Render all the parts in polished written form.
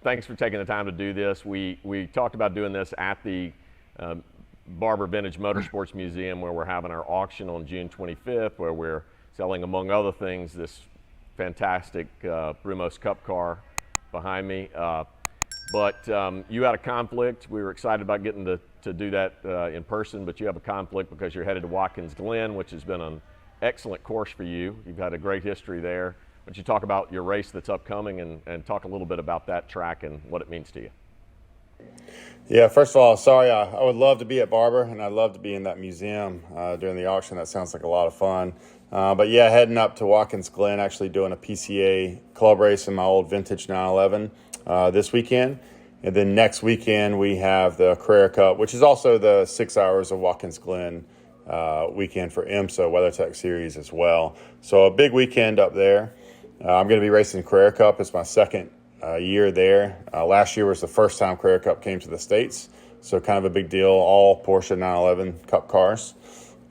thanks for taking the time to do this. We talked about doing this at the Barber Vintage Motorsports Museum, where we're having our auction on June 25th, where we're selling, among other things, this fantastic Brumos Cup car behind me. But you had a conflict. We were excited about getting to do that in person, but you have a conflict because you're headed to Watkins Glen, which has been an excellent course for you. You've had a great history there. Why don't you talk about your race that's upcoming and talk a little bit about that track and what it means to you? Yeah, first of all, sorry, I would love to be at Barber, and I'd love to be in that museum during the auction. That sounds like a lot of fun. But yeah, heading up to Watkins Glen, actually doing a PCA club race in my old vintage 911 this weekend. And then next weekend we have the Carrera Cup, which is also the 6 hours of Watkins Glen weekend for IMSA WeatherTech Series as well. So a big weekend up there. I'm going to be racing Carrera Cup. It's my second year there. Last year was the first time Carrera Cup came to the States, so kind of a big deal, all Porsche 911 Cup cars.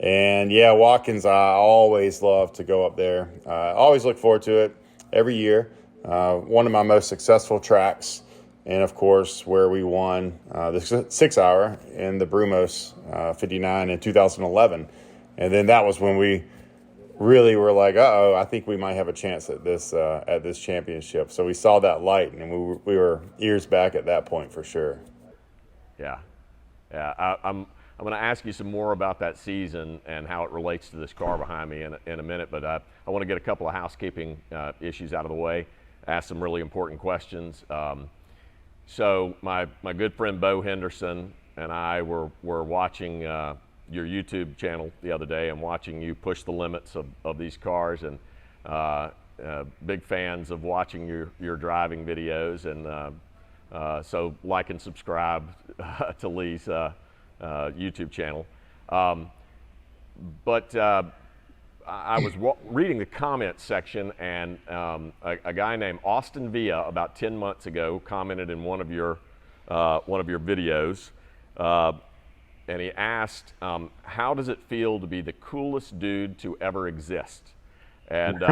And yeah, Watkins, I always love to go up there. I always look forward to it every year. One of my most successful tracks, and of course where we won the 6 hour in the Brumos 59 in 2011. And then that was when we really were like, uh-oh, I think we might have a chance at this championship. So we saw that light, and we were ears back at that point for sure. Yeah. I'm going to ask you some more about that season and how it relates to this car behind me in a minute, but I want to get a couple of housekeeping issues out of the way, ask some really important questions. So my good friend Bo Henderson and I were watching your YouTube channel the other day and watching you push the limits of these cars, and big fans of watching your driving videos, and so like and subscribe to Lee's YouTube channel. But I was reading the comments section, and a guy named Austin Villa about 10 months ago commented in one of your videos, and he asked, how does it feel to be the coolest dude to ever exist? And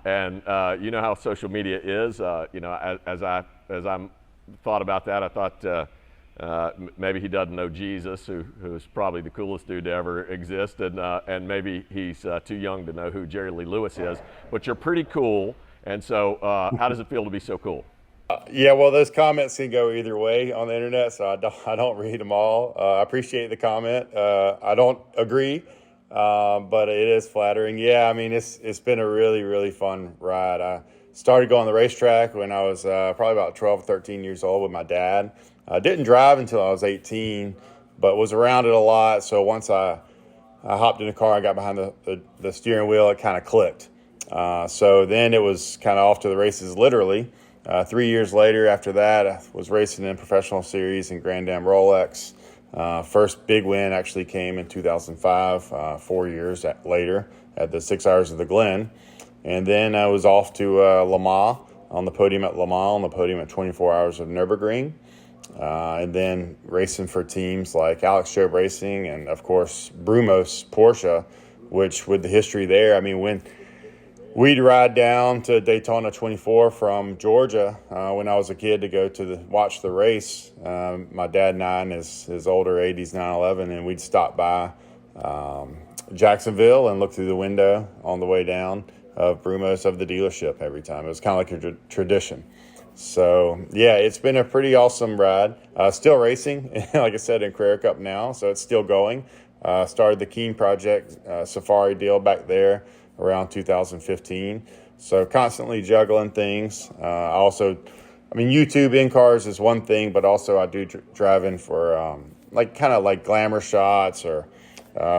and you know how social media is. You know, as I thought about that, I thought maybe he doesn't know Jesus, who's probably the coolest dude to ever exist, and maybe he's too young to know who Jerry Lee Lewis is. But you're pretty cool, and so how does it feel to be so cool? Yeah, well, those comments can go either way on the internet, so I don't read them all. I appreciate the comment. I don't agree, but it is flattering. Yeah, I mean, it's been a really, really fun ride. I started going on the racetrack when I was probably about 12, 13 years old with my dad. I didn't drive until I was 18, but was around it a lot. So once I hopped in the car, I got behind the steering wheel, it kind of clicked. So then it was kind of off to the races, literally. 3 years later, after that, I was racing in professional series in Grand Am Rolex. First big win actually came in 2005, 4 years later at the 6 hours of the Glen. And then I was off to Le Mans, on the podium at Le Mans, on the podium at 24 hours of Nürburgring. And then racing for teams like Alex Job Racing and, of course, Brumos Porsche, which with the history there, I mean, when we'd ride down to Daytona 24 from Georgia when I was a kid to go to watch the race. My dad and I in his older 80s 911, and we'd stop by Jacksonville and look through the window on the way down of Brumos, of the dealership every time. It was kind of like a tradition. So, yeah, it's been a pretty awesome ride. Still racing, like I said, in Carrera Cup now, so it's still going. Started the Keen Project Safari deal back there around 2015. So constantly juggling things. YouTube in cars is one thing, but also I do driving for kind of glamour shots or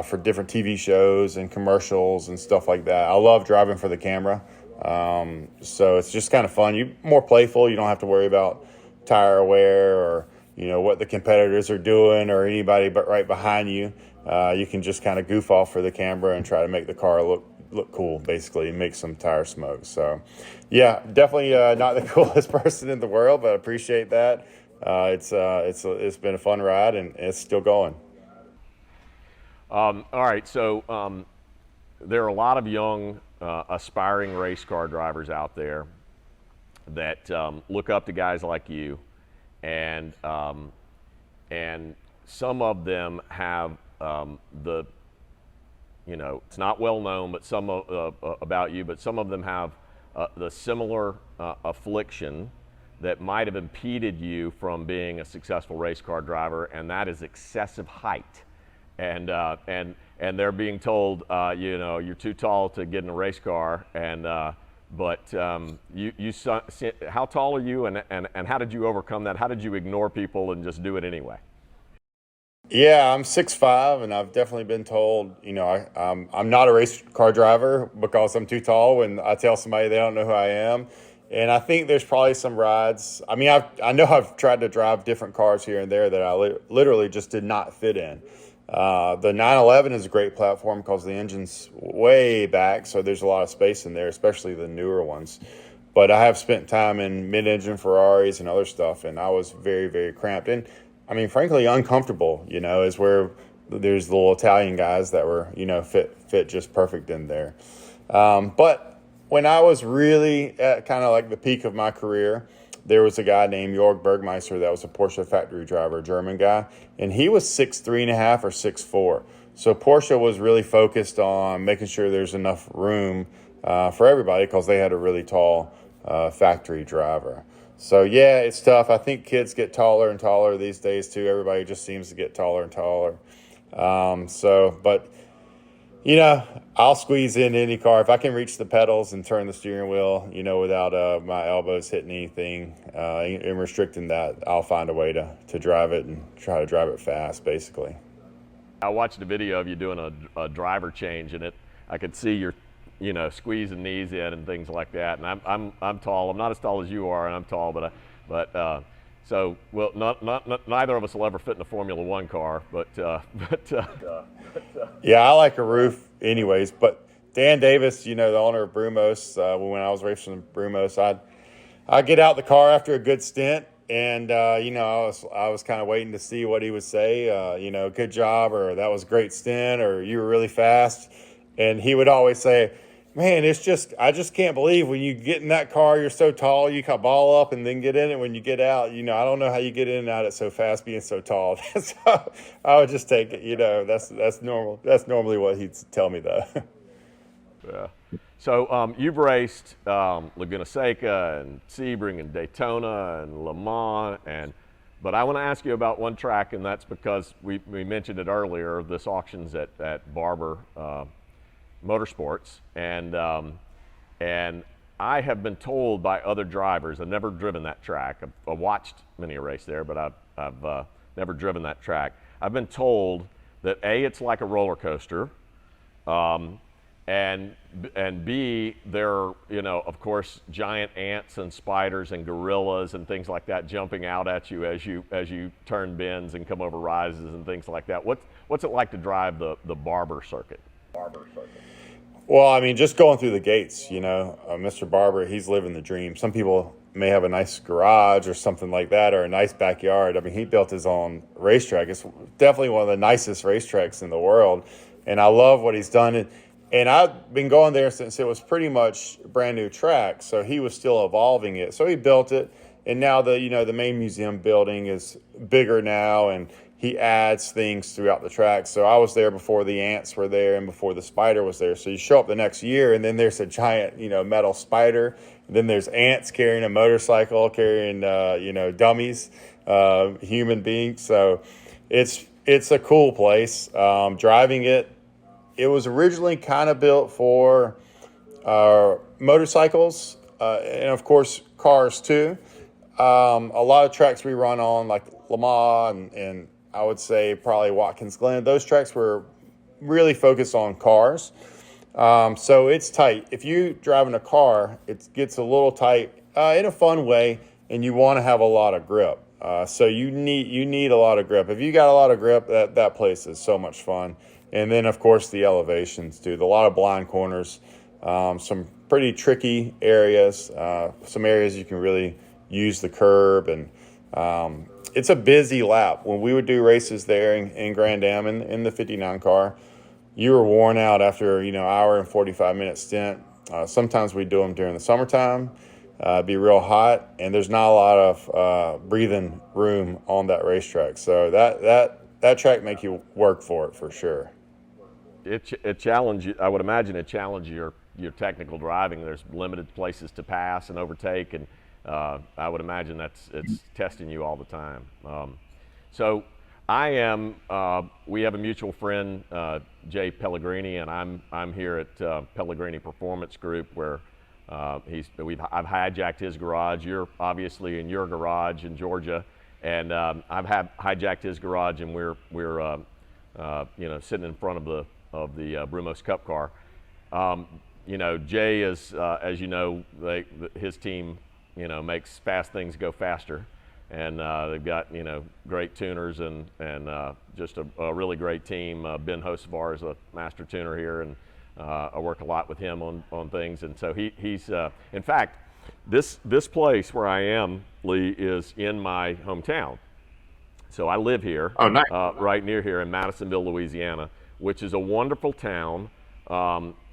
for different TV shows and commercials and stuff like that. I love driving for the camera. So it's just kind of fun. You're more playful. You don't have to worry about tire wear or, what the competitors are doing or anybody but right behind you. You can just kind of goof off for the camera and try to make the car look cool, basically, and make some tire smoke. So, yeah, definitely not the coolest person in the world, but I appreciate that. It's been a fun ride, and it's still going. All right, so there are a lot of young, aspiring race car drivers out there, that look up to guys like you, and some of them have it's not well known, but some about you, but some of them have the similar affliction that might have impeded you from being a successful race car driver, and that is excessive height. And they're being told, you're too tall to get in a race car. But how tall are you, and how did you overcome that? How did you ignore people and just do it anyway? Yeah, I'm 6'5", and I've definitely been told, I'm not a race car driver because I'm too tall when I tell somebody they don't know who I am. And I think there's probably some rides. I mean, I know I've tried to drive different cars here and there that I literally just did not fit in. The 911 is a great platform because the engine's way back, so there's a lot of space in there, especially the newer ones. But I have spent time in mid-engine Ferraris and other stuff, and I was very, very cramped. And I mean, frankly, uncomfortable, is where there's the little Italian guys that were, fit just perfect in there. But when I was really at kind of like the peak of my career, there was a guy named Jörg Bergmeister that was a Porsche factory driver, a German guy, and he was 6'3.5" or 6'4". So Porsche was really focused on making sure there's enough room for everybody because they had a really tall factory driver. So, yeah, it's tough. I think kids get taller and taller these days, too. Everybody just seems to get taller and taller. But, I'll squeeze in any car. If I can reach the pedals and turn the steering wheel, without my elbows hitting anything and restricting that, I'll find a way to drive it and try to drive it fast, basically. I watched a video of you doing a driver change, and I could see your squeezing knees in and things like that. And I'm tall. I'm not as tall as you are, and I'm tall, neither of us will ever fit in a Formula One car. Yeah, I like a roof, anyways. But Dan Davis, the owner of Brumos, when I was racing Brumos, I'd get out the car after a good stint, and I was kind of waiting to see what he would say. Good job, or that was a great stint, or you were really fast. And he would always say, man, I just can't believe when you get in that car, you're so tall, you can ball up and then get in it. When you get out, I don't know how you get in and out of it so fast being so tall. So I would just take it, that's normal. That's normally what he'd tell me, though. Yeah. So you've raced Laguna Seca and Sebring and Daytona and Le Mans, but I want to ask you about one track, and that's because we mentioned it earlier. This auction's at Barber Motorsports, and I have been told by other drivers. I've never driven that track. I've watched many a race there, but I've never driven that track. I've been told that A, it's like a roller coaster, and B, there are, of course, giant ants and spiders and gorillas and things like that jumping out at you as you turn bends and come over rises and things like that. What's it like to drive the Barber circuit? Well, I mean, just going through the gates, Mr. Barber, he's living the dream. Some people may have a nice garage or something like that, or a nice backyard. I mean, he built his own racetrack. It's definitely one of the nicest racetracks in the world, and I love what he's done. And I've been going there since it was pretty much a brand new track, so he was still evolving it. So he built it, and now the main museum building is bigger now, and he adds things throughout the track. So I was there before the ants were there and before the spider was there. So you show up the next year, and then there's a giant, metal spider. And then there's ants carrying a motorcycle, carrying, dummies, human beings. So it's a cool place. Driving it, it was originally kind of built for motorcycles and, of course, cars too. A lot of tracks we run on, like Le Mans and I would say probably Watkins Glen, those tracks were really focused on cars. So it's tight. If you drive in a car, it gets a little tight in a fun way, and you want to have a lot of grip. So you need a lot of grip. If you got a lot of grip, that place is so much fun. And then, of course, the elevations, too. A lot of blind corners, some pretty tricky areas, some areas you can really use the curb. And it's a busy lap. When we would do races there in Grand Am in the 59 car, you were worn out after, hour and 45-minute stint. Sometimes we do them during the summertime. be real hot, and there's not a lot of breathing room on that racetrack. So that track make you work for it for sure. It challenge. I would imagine it challenge your technical driving. There's limited places to pass and overtake, and I would imagine it's testing you all the time. So I am. We have a mutual friend, Jay Pellegrini, and I'm here at Pellegrini Performance Group, where I've hijacked his garage. You're obviously in your garage in Georgia, and I've hijacked his garage, and we're sitting in front of the Brumos Cup car. Jay is, as you know, his team, makes fast things go faster, and they've got great tuners and just a really great team. Ben Hosevar is a master tuner here, and I work a lot with him on things, and so he's in fact, this place where I am, Lee, is in my hometown. So I live here, Oh, nice. right near here in Madisonville, Louisiana, which is a wonderful town.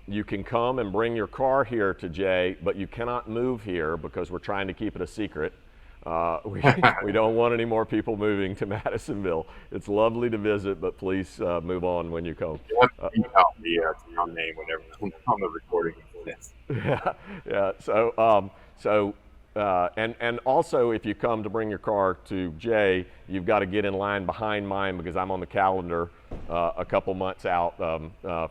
You can come and bring your car here to Jay, but you cannot move here because we're trying to keep it a secret. We don't want any more people moving to Madisonville. It's lovely to visit, but please move on when you come. You have to beep out the town name whenever on the recording. Yeah. And also, if you come to bring your car to Jay, you've got to get in line behind mine because I'm on the calendar a couple months out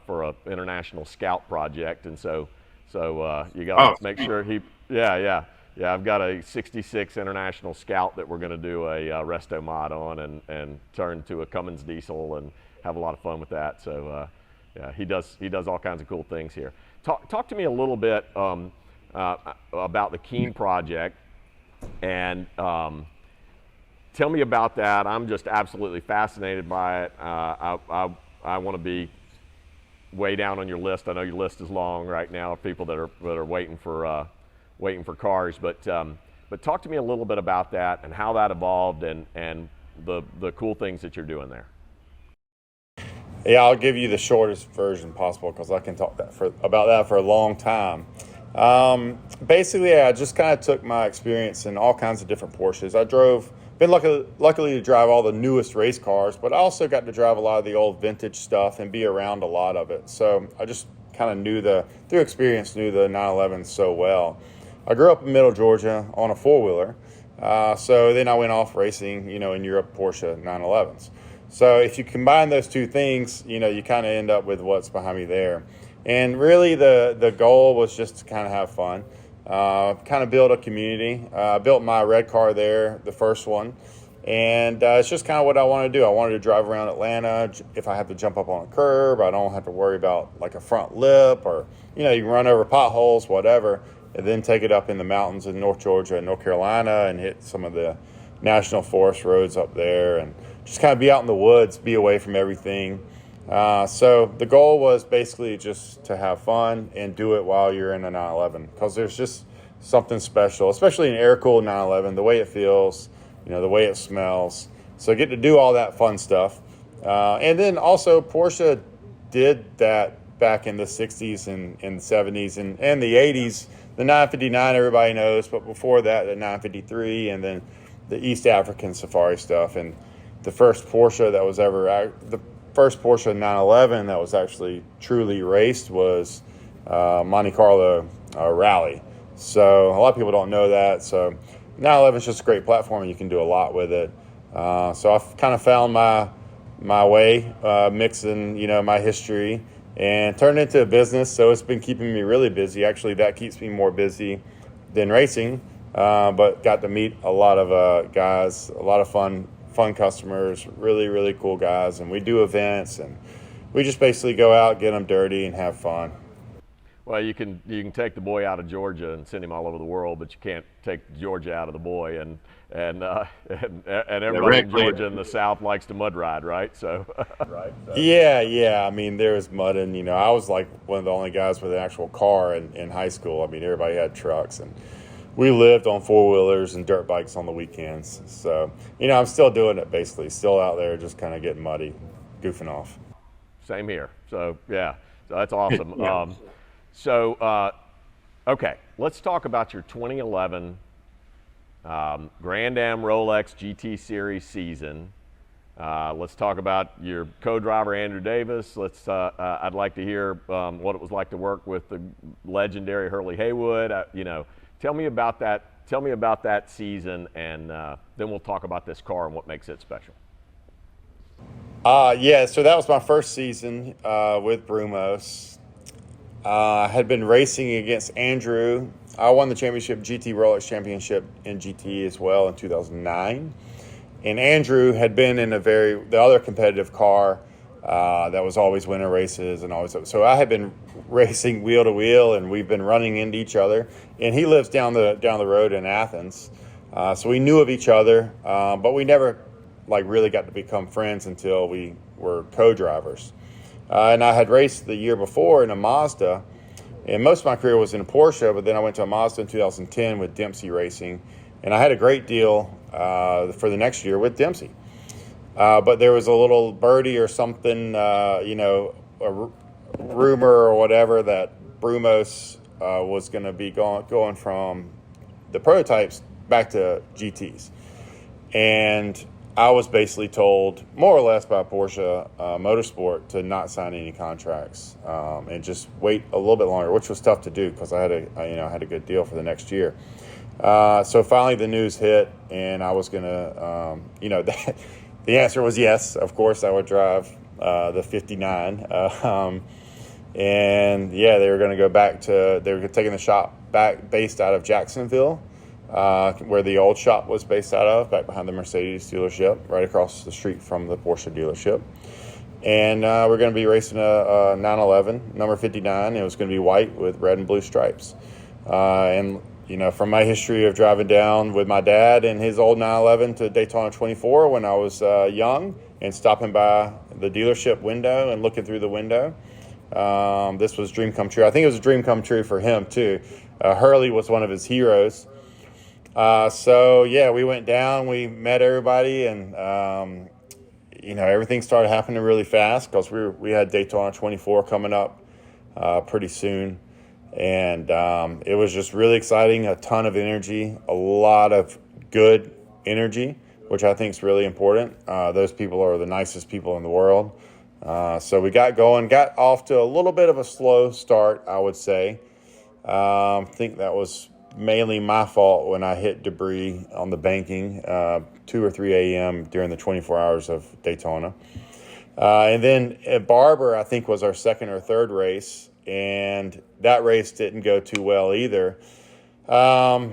for an international scout project, and so you got to make sure he. Yeah. I've got a '66 International Scout that we're going to do a resto mod on and turn to a Cummins diesel and have a lot of fun with that. So he does all kinds of cool things here. Talk to me a little bit about the Keen project, and tell me about that. I'm just absolutely fascinated by it. I want to be way down on your list. I know your list is long right now of people that are waiting for cars, but talk to me a little bit about that and how that evolved and the cool things that you're doing there. Yeah, I'll give you the shortest version possible because I can talk about that for a long time. Basically, I just kind of took my experience in all kinds of different Porsches. Been luckily to drive all the newest race cars, but I also got to drive a lot of the old vintage stuff and be around a lot of it. So I just kind of through experience, knew the 911 so well. I grew up in Middle Georgia on a four-wheeler, so then I went off racing, in Europe, Porsche 911s. So if you combine those two things, you kind of end up with what's behind me there. And really the goal was just to kind of have fun, kind of build a community. I built my red car there, the first one, and it's just kind of what I wanted to do. I wanted to drive around Atlanta. If I have to jump up on a curb, I don't have to worry about like a front lip or, you can run over potholes, whatever, and then take it up in the mountains in North Georgia and North Carolina and hit some of the national forest roads up there and just kind of be out in the woods, be away from everything. So the goal was basically just to have fun and do it while you're in a 911 because there's just something special, especially an air-cooled 911, the way it feels, the way it smells. So get to do all that fun stuff. And then also Porsche did that back in the 60s and the 70s and the 80s. The 959 everybody knows, but before that, the 953 and then the East African Safari stuff. And the first Porsche 911 that was actually truly raced was Monte Carlo Rally. So a lot of people don't know that. So 911 is just a great platform and you can do a lot with it. So I've kind of found my way, mixing, my history and turned it into a business. So it's been keeping me really busy. Actually, that keeps me more busy than racing, but got to meet a lot of guys, a lot of fun customers, really, really cool guys. And we do events and we just basically go out, get them dirty and have fun. Well, you can take the boy out of Georgia and send him all over the world, but you can't take Georgia out of the boy. And everybody in Georgia in the South likes to mud ride, right? So. Right. Yeah. I mean, there was mudding. I was like one of the only guys with an actual car in high school. I mean, everybody had trucks, and we lived on four-wheelers and dirt bikes on the weekends. So, I'm still doing it basically, still out there just kind of getting muddy, goofing off. Same here. So, yeah, so that's awesome. Yeah. So Okay, let's talk about your 2011 Grand Am Rolex GT Series season. Let's talk about your co-driver Andrew Davis. I'd like to hear what it was like to work with the legendary Hurley Haywood. Tell me about that. Tell me about that season, and then we'll talk about this car and what makes it special. Yeah, so that was my first season with Brumos. I had been racing against Andrew. I won the championship, GT Rolex Championship in GT as well in 2009. And Andrew had been in the other competitive car that was always winning races and always. So I had been racing wheel to wheel, and we've been running into each other. And he lives down the road in Athens, so we knew of each other, but we never really got to become friends until we were co-drivers. And I had raced the year before in a Mazda, and most of my career was in a Porsche, but then I went to a Mazda in 2010 with Dempsey Racing, and I had a great deal for the next year with Dempsey. But there was a little birdie or something, a rumor or whatever that Brumos was going to be going from the prototypes back to GTs. And I was basically told, more or less by Porsche Motorsport, to not sign any contracts and just wait a little bit longer, which was tough to do because I had a good deal for the next year. So finally the news hit, and I was gonna, the answer was yes. Of course, I would drive the 59, and yeah, they were going to go back they were taking the shop back based out of Jacksonville. Where the old shop was based out of, back behind the Mercedes dealership, right across the street from the Porsche dealership. And we're going to be racing a 911, number 59. It was going to be white with red and blue stripes. And from my history of driving down with my dad in his old 911 to Daytona 24 when I was young, and stopping by the dealership window and looking through the window, this was a dream come true. I think it was a dream come true for him, too. Hurley was one of his heroes. So yeah, we went down, we met everybody, and everything started happening really fast because we had Daytona 24 coming up pretty soon, and it was just really exciting. A ton of energy, a lot of good energy, which I think is really important. Those people are the nicest people in the world. So we got off to a little bit of a slow start, I would say. I think that was mainly my fault when I hit debris on the banking 2 or 3 a.m. during the 24 hours of Daytona. And then at Barber, I think, was our second or third race, and that race didn't go too well either. So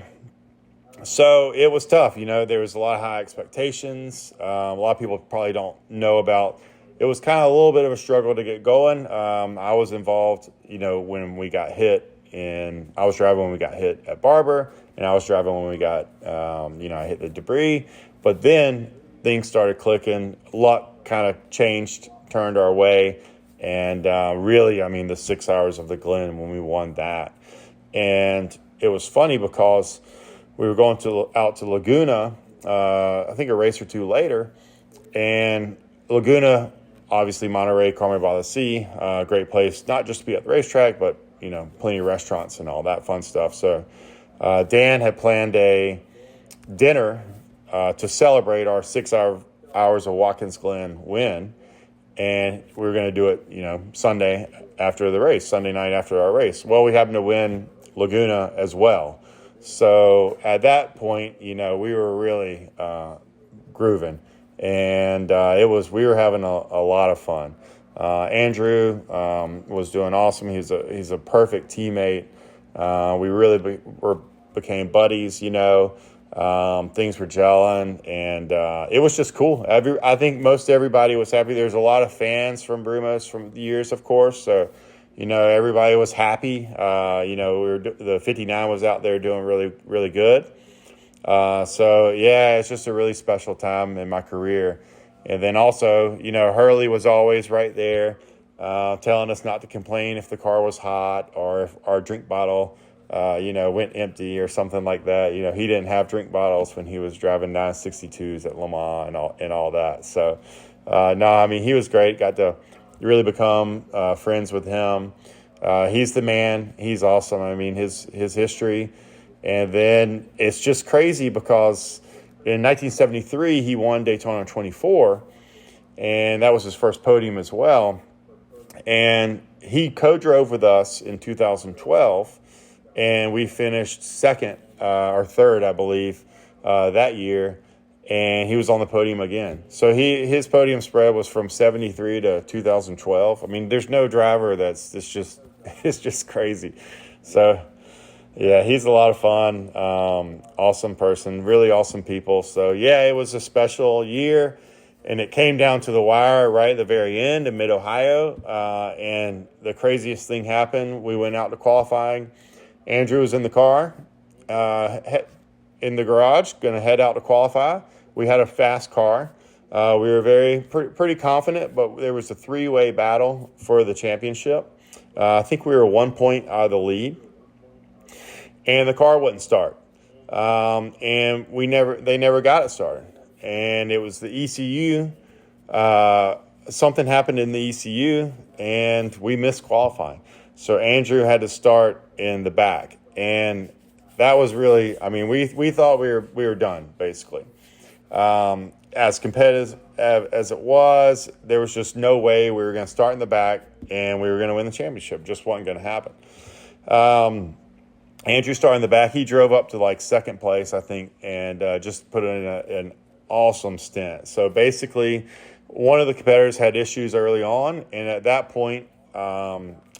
it was tough. There was a lot of high expectations. A lot of people probably don't know about. It was kind of a little bit of a struggle to get going. I was involved, when we got hit. And I was driving when we got hit at Barber, and I was driving when we got, I hit the debris. But then things started clicking. Luck kind of turned our way. And really, the 6 hours of the Glen when we won that. And it was funny because we were going out to Laguna, I think a race or two later. And Laguna, obviously Monterey, Carmen by the Sea, great place, not just to be at the racetrack, but plenty of restaurants and all that fun stuff. So Dan had planned a dinner to celebrate our 6 hours of Watkins Glen win. And we were going to do it, Sunday after the race, Sunday night after our race. Well, we happened to win Laguna as well. So at that point, we were really grooving. And we were having a lot of fun. Andrew was doing awesome. He's a perfect teammate. We really became buddies. Things were gelling, and it was just cool. I think most everybody was happy. There's a lot of fans from Brumos from the years, of course. So, everybody was happy. The 59 was out there doing really, really good. So yeah, it's just a really special time in my career. And then also, Hurley was always right there, telling us not to complain if the car was hot or if our drink bottle, went empty or something like that. He didn't have drink bottles when he was driving 962s at Le Mans and all that. So, he was great. Got to really become friends with him. He's the man. He's awesome. I mean, his history. And then it's just crazy because in 1973, he won Daytona 24, and that was his first podium as well. And he co-drove with us in 2012, and we finished second or third, I believe, that year. And he was on the podium again. So his podium spread was from 73 to 2012. I mean, there's no driver it's just crazy. So, yeah, he's a lot of fun. Awesome person, really awesome people. So, yeah, it was a special year. And it came down to the wire right at the very end in Mid-Ohio. And the craziest thing happened. We went out to qualifying. Andrew was in the car, in the garage, going to head out to qualify. We had a fast car. We were pretty confident, but there was a three-way battle for the championship. I think we were 1 point out of the lead, and the car wouldn't start. And they never got it started. And it was the ECU. Something happened in the ECU, and we missed qualifying. So Andrew had to start in the back, and that was really. I mean, we thought we were done basically. As competitive as it was, there was just no way we were going to start in the back and we were going to win the championship. Just wasn't going to happen. Andrew started in the back. He drove up to like second place, I think, and just put in an awesome stint. So basically, one of the competitors had issues early on, and at that point,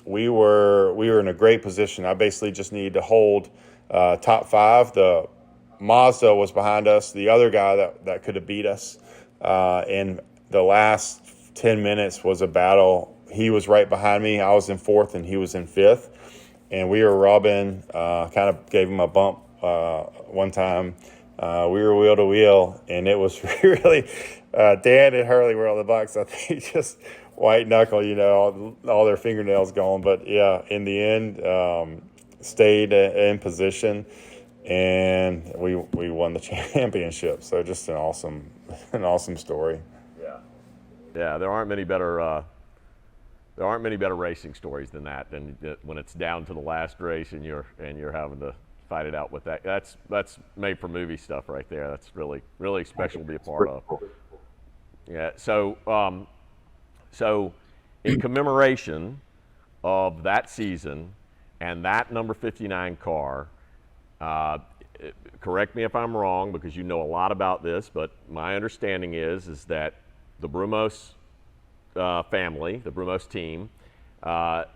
we were in a great position. I basically just needed to hold top five. The Mazda was behind us, the other guy that could have beat us. And the last 10 minutes was a battle. He was right behind me. I was in fourth and he was in fifth. And we were rubbing, kind of gave him a bump one time. We were wheel to wheel, and it was really, Dan and Hurley were on the box. I think just white knuckle, all their fingernails gone. But yeah, in the end, stayed in position. And we won the championship. So just an awesome story. Yeah. There aren't many better racing stories than that. Than when it's down to the last race and you're having to fight it out with that. That's made for movie stuff right there. That's really special to be a part of. Yeah. So in commemoration of that season and that number 59 car. Correct me if I'm wrong, because you know a lot about this, but my understanding is that the Brumos family, the Brumos team,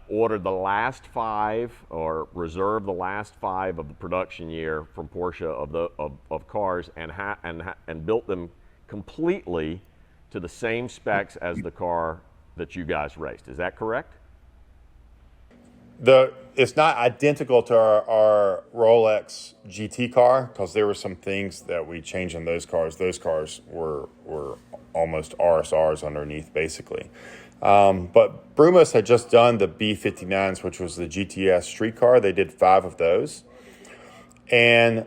ordered the last five or reserved the last five of the production year from Porsche of cars and built them completely to the same specs as the car that you guys raced. Is that correct? It's not identical to our Rolex GT car because there were some things that we changed in those cars. Those cars were almost RSRs underneath, basically. But Brumos had just done the B59s, which was the GTS street car. They did 5 of those. And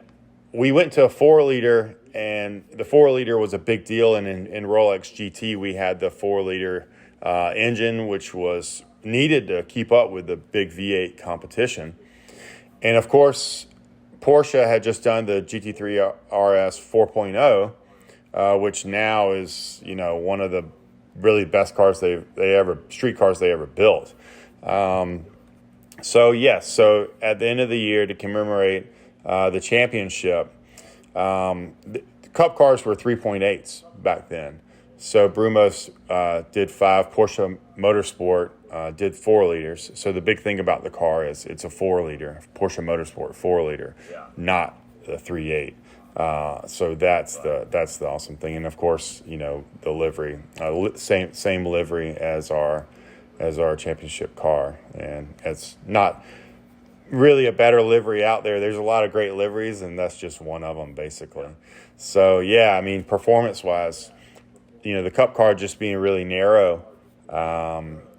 we went to a 4-liter, and the 4-liter was a big deal. And in Rolex GT, we had the 4-liter engine, which was needed to keep up with the big V8 competition. And of course, Porsche had just done the GT3 RS 4.0, which now is, one of the really best cars street cars they ever built. So at the end of the year, to commemorate the championship, the Cup cars were 3.8s back then. So Brumos did 5. Porsche Motorsport did 4 liters. So the big thing about the car is it's a 4-liter, Porsche Motorsport 4-liter, not the 3.8. So that's the awesome thing. And of course, the livery, same livery as our championship car. And it's not really a better livery out there. There's a lot of great liveries, and that's just one of them, basically. So performance-wise, the Cup car just being really narrow,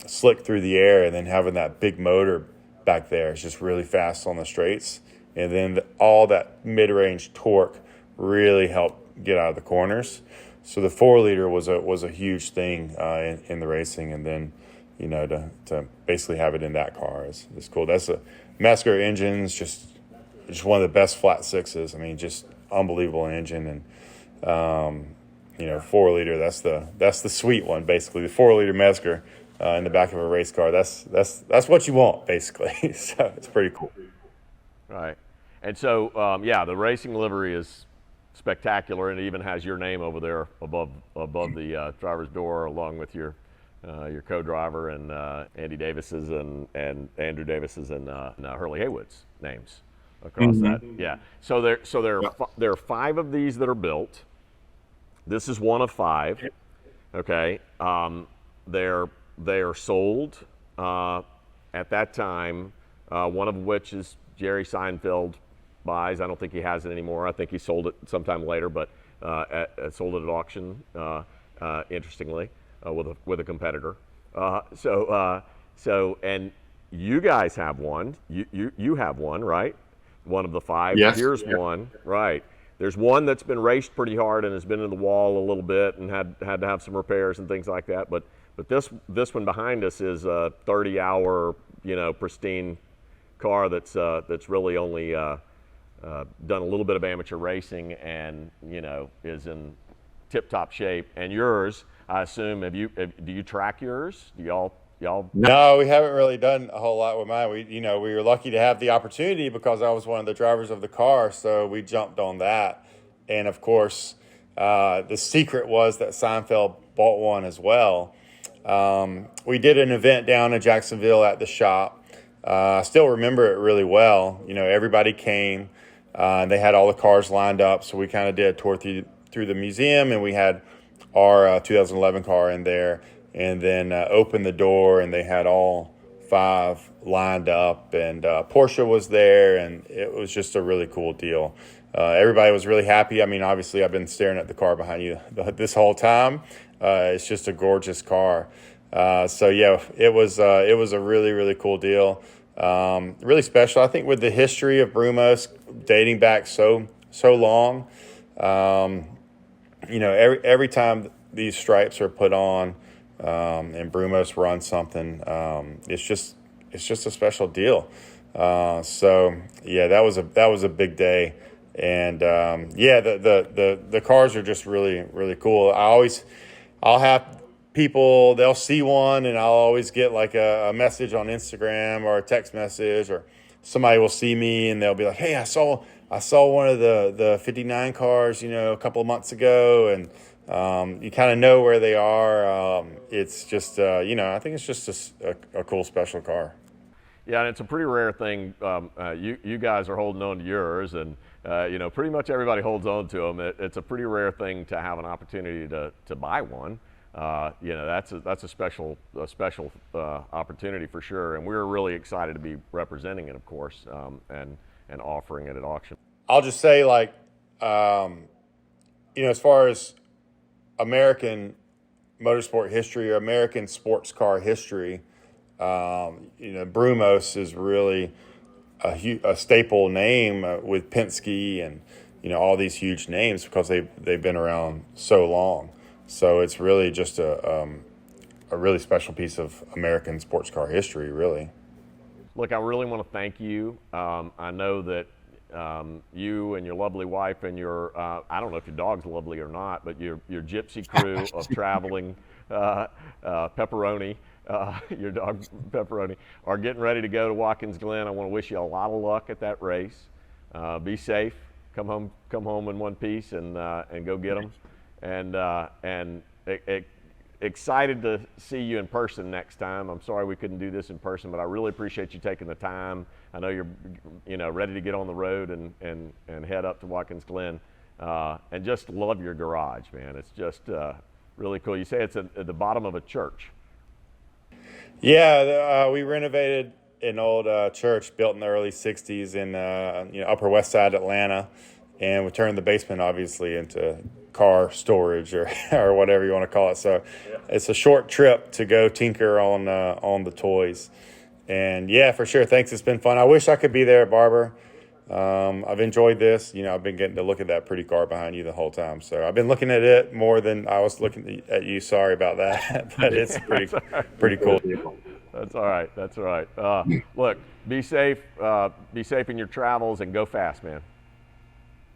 slick through the air, and then having that big motor back there is just really fast on the straights. And then all that mid-range torque really helped get out of the corners. So the 4-liter was a huge thing in the racing. And then to basically have it in that car is cool. That's a Mesker engine's just one of the best flat sixes. I mean, just unbelievable engine, and 4-liter. That's the sweet one, basically, the 4-liter Mesker in the back of a race car. That's what you want, basically. So it's pretty cool. Right. And so, the racing livery is spectacular, and it even has your name over there above the driver's door, along with your co-driver and Andy Davis's and Andrew Davis's and Hurley Haywood's names across that. Yeah. So there are 5 of these that are built. This is one of 5. Okay. They are sold at that time. One of which is Jerry Seinfeld buys. I don't think he has it anymore. I think he sold it sometime later, but sold it at auction. Interestingly, with a competitor. And you guys have one. You have one, right? One of the 5. Yes. Here's one, right? There's one that's been raced pretty hard and has been in the wall a little bit and had to have some repairs and things like that. But this one behind us is a 30-hour, pristine car that's really only done a little bit of amateur racing and is in tip-top shape. And yours, I assume, do you track yours? Do y'all? No, we haven't really done a whole lot with mine. We were lucky to have the opportunity because I was one of the drivers of the car, so we jumped on that. And of course, the secret was that Seinfeld bought one as well. We did an event down in Jacksonville at the shop. I still remember it really well. Everybody came. They had all the cars lined up, so we kind of did a tour through the museum, and we had our 2011 car in there, and then opened the door, and they had all 5 lined up, and Porsche was there, and it was just a really cool deal. Everybody was really happy. I mean, obviously, I've been staring at the car behind you this whole time. It's just a gorgeous car. So yeah, it was a really, really cool deal. Really special. I think with the history of Brumos dating back so long, every time these stripes are put on, and Brumos runs something, it's just a special deal. So yeah, that was a big day. And the cars are just really, really cool. I'll have people, they'll see one, and I'll always get like a message on Instagram or a text message, or somebody will see me and they'll be like, "Hey, I saw one of the 59 cars, a couple of months ago," and you kind of know where they are. It's just, I think it's just a cool, special car. Yeah, and it's a pretty rare thing. You guys are holding on to yours, and pretty much everybody holds on to them. It's a pretty rare thing to have an opportunity to buy one. That's a special opportunity for sure, and we're really excited to be representing it, of course, and offering it at auction. I'll just say, as far as American motorsport history or American sports car history, Brumos is really a staple name with Penske and all these huge names because they've been around so long. So it's really just a really special piece of American sports car history, really. Look, I really want to thank you. I know that you and your lovely wife and your, I don't know if your dog's lovely or not, but your gypsy crew of traveling Pepperoni, your dog Pepperoni, are getting ready to go to Watkins Glen. I want to wish you a lot of luck at that race. Be safe. Come home in one piece and go get them. And excited to see you in person next time. I'm sorry we couldn't do this in person, but I really appreciate you taking the time. I know you're ready to get on the road and head up to Watkins Glen, and just love your garage, man. It's just really cool. You say it's at the bottom of a church. Yeah, we renovated an old church built in the early '60s in Upper West Side Atlanta, and we turned the basement obviously into car storage or whatever you want to call it. So It's a short trip to go tinker on the toys. And yeah, for sure. Thanks. It's been fun. I wish I could be there at Barber. I've enjoyed this. I've been getting to look at that pretty car behind you the whole time. So I've been looking at it more than I was looking at you. Sorry about that, but it's pretty cool. That's all right. That's all right. Look, be safe. Be safe in your travels and go fast, man.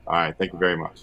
All right. Thank you very much.